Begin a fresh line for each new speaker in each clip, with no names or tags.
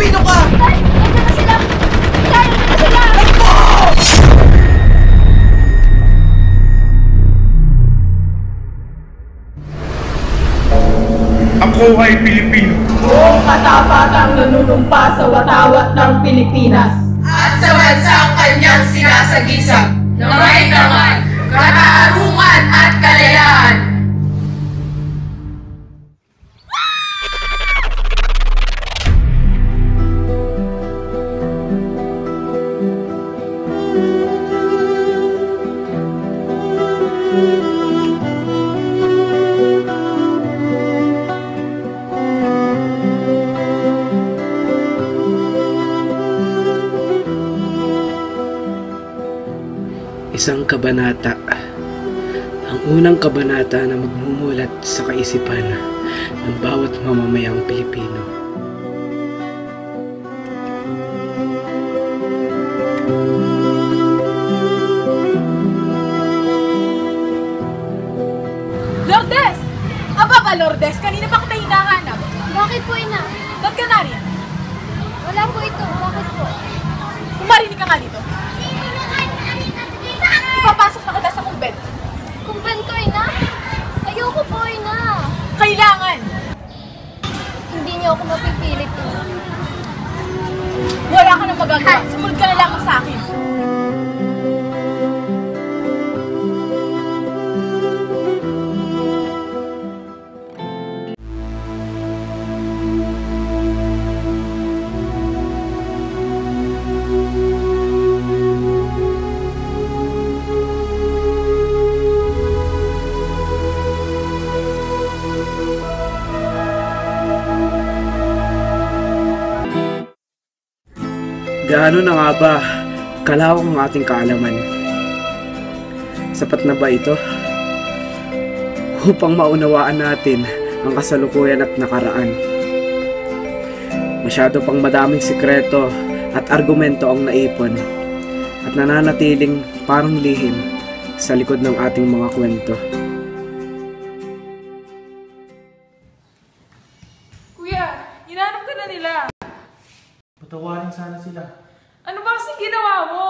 Pilipino ka!
Tay! Nandiyan na sila! Tay! Nandiyan na sila!
Takbo!
Ako ay Pilipino.
Buong katapatang nanunumpa sa watawat ng Pilipinas.
At sa bansang kanyang sinasagisag na may laman, katarungan at kalayaan.
Isang kabanata. Ang unang kabanata na magmumulat sa kaisipan ng bawat mamamayang Pilipino.
Lourdes! Aba ka, Lourdes! Kanina pa kita hinahanap.
Bakit po, ina?
Ba't ka nariyan?
Wala po ito. Bakit po?
Kumarinig ka nga dito. Ipapasok na kita sa kumbent.
Kumbento, ina? Ayoko po, ina.
Kailangan!
Hindi niyo ako mapipilit, ina.
Wala ka nang magagawa. Sumunod ka na lamang sa akin.
Gaano na nga ba kalawak ang ating kaalaman? Sapat na ba ito upang maunawaan natin ang kasalukuyan at nakaraan? Masyado pang madaming sikreto at argumento ang naipon at nananatiling parang lihim sa likod ng ating mga kwento.
Kuya, hinahanap ka na nila.
Patawarin sana sila.
Ano ba kasi ginawa mo?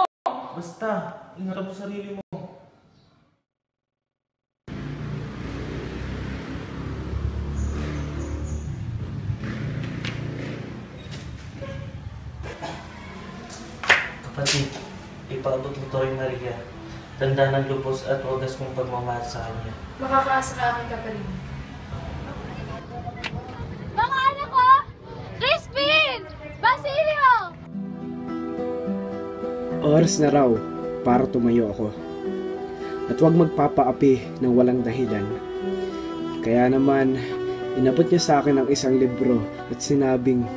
Basta, ingatan mo sarili mo. Kapatid, ipaabot mo to rin Maria. Tanda ng lubos at wagas mong pagmamahal sa kanya.
Makakaasa ka aking kaparin.
Mga anak ko! Crispin! Basilio!
Oras na raw para tumayo ako. At huwag magpapaapi ng walang dahilan. Kaya naman, inabot niya sa akin ang isang libro at sinabing,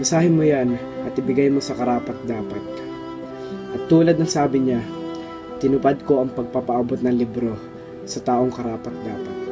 basahin mo yan at ibigay mo sa karapat-dapat. At tulad ng sabi niya, tinupad ko ang pagpapaabot ng libro sa taong karapat-dapat.